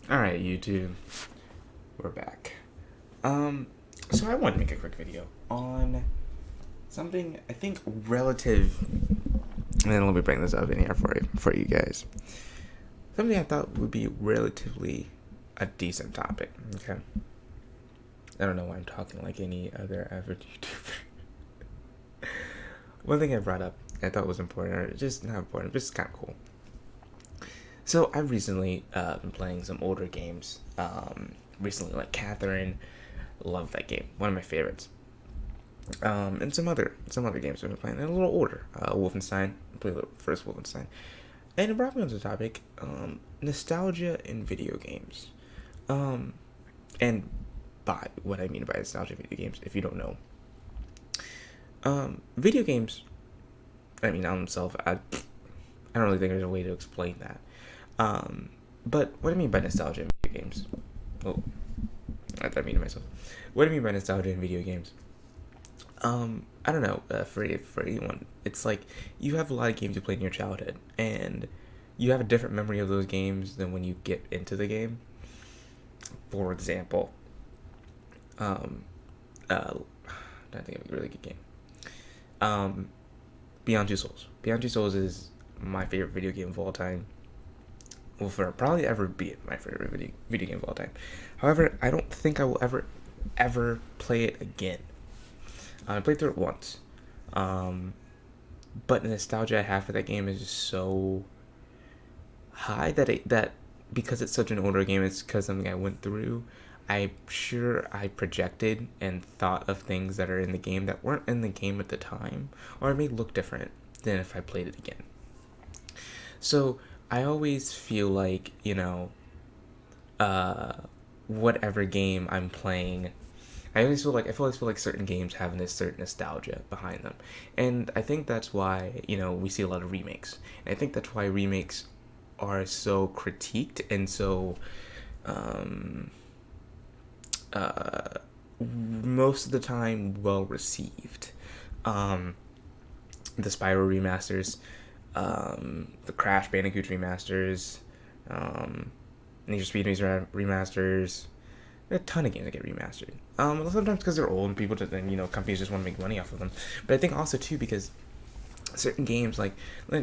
Alright, YouTube, we're back. So I wanted to make a quick video on something I think relative, and then let me bring this up in here for you guys. Something I thought would be relatively a decent topic, okay? I don't know why I'm talking like any other average YouTuber. One thing I brought up I thought was important, or just not important, just kind of cool. So I've recently been playing some older games. Recently, like Catherine, love that game, one of my favorites. And some other games I've been playing. They're a little older. Wolfenstein, I played the first Wolfenstein, and it brought me onto the topic, nostalgia in video games. Um, and by what I mean by nostalgia in video games, if you don't know, video games. I mean, on themselves, I don't really think there's a way to explain that. Um, but what I mean by nostalgia in video games, oh, I mean to myself. What do I mean by nostalgia in video games? I don't know. For anyone, it's like you have a lot of games you played in your childhood, and you have a different memory of those games than when you get into the game. For example, um, I think of a really good game. Um, Beyond Two Souls. Beyond Two Souls is my favorite video game of all time. Will for probably ever be my favorite video game of all time. However, I don't think I will ever play it again. I played through it once, um, but the nostalgia I have for that game is just so high that because it's such an older game, it's because something I went through. I'm sure I projected and thought of things that are in the game that weren't in the game at the time, or it may look different than if I played it again. So I always feel like, uh, whatever game I'm playing, I always feel like certain games have this certain nostalgia behind them, and I think that's why we see a lot of remakes. And I think that's why remakes are so critiqued and so um, uh, most of the time well received. Um, the Spyro remasters, the Crash Bandicoot remasters, um, Need for Speed remasters. There are a ton of games that get remastered. Sometimes because they're old and people just, and companies just want to make money off of them. But I think also too because certain games, like,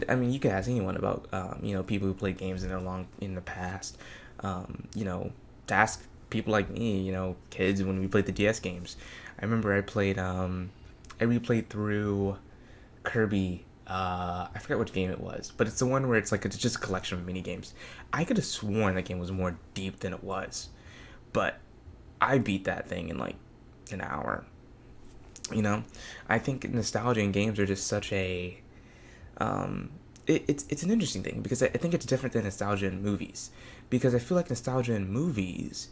I mean, you could ask anyone about people who played games in the past. To ask people like me, kids when we played the DS games. I remember I replayed through Kirby. I forgot which game it was, but it's the one where it's just a collection of mini games. I could have sworn that game was more deep than it was, but I beat that thing in like an hour. You know, I think nostalgia in games are just such a it's an interesting thing because I think it's different than nostalgia in movies, because I feel like nostalgia in movies,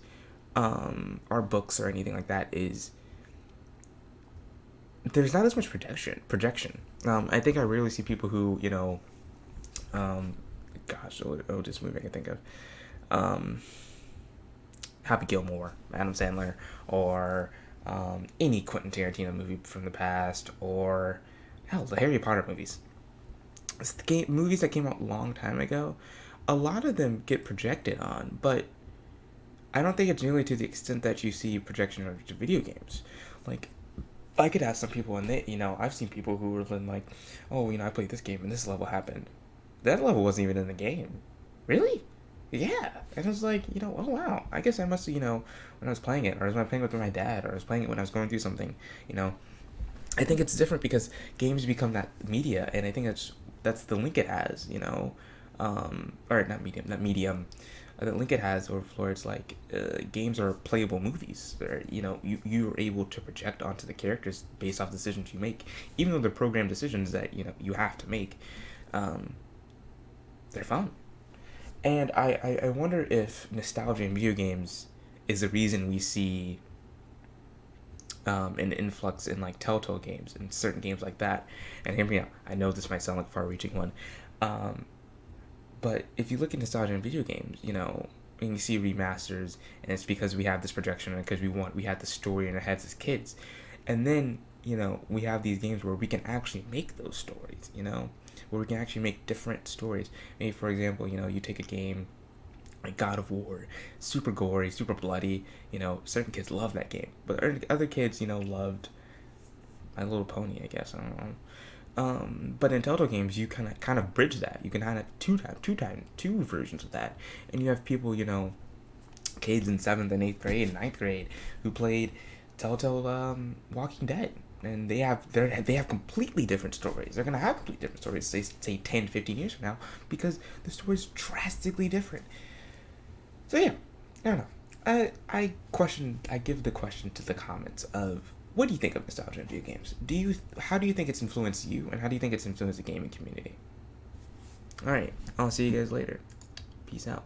or books or anything like that, is there's not as much projection. I think I rarely see people who um, gosh, this movie I can think of, um, Happy Gilmore, Adam Sandler, or any Quentin Tarantino movie from the past, or hell, the Harry Potter movies. It's the movies that came out a long time ago. A lot of them get projected on, but I don't think it's nearly to the extent that you see projection of video games. Like, I could ask some people, and I've seen people who were like, "Oh, I played this game and this level happened." That level wasn't even in the game. Really? Yeah. And I was like, oh wow. I guess I must have, when I was playing it, or was I playing with my dad, or I was playing it when I was going through something, you know. I think it's different because games become that media, and I think that's the link it has, or not medium, not medium. The link it has, or it's like games are playable movies. Where you're able to project onto the characters based off decisions you make, even though they're programmed decisions that you have to make. Um, they're fun, and I wonder if nostalgia in video games is the reason we see an influx in like Telltale games and certain games like that. And hear me out. I know this might sound like a far-reaching one, um, but if you look at nostalgia in video games, when you see remasters, and it's because we have this projection, and because we had the story in our heads as kids, and then we have these games where we can actually make those stories, where we can actually make different stories. Maybe for example, you take a game like God of War, super gory, super bloody. You know, certain kids love that game, but other kids, you know, loved My Little Pony, I guess. I don't know. But in Telltale games, you kind of bridge that. You can kind of two versions of that, and you have people, you know, kids in 7th and 8th grade, and 9th grade, who played Telltale Walking Dead, and they have completely different stories. They're gonna have completely different stories, say 10, 15 years from now, because the story's drastically different. So yeah, I don't know. I give the question to the comments of, what do you think of nostalgia in video games? How do you think it's influenced you, and how do you think it's influenced the gaming community? All right, I'll see you guys later. Peace out.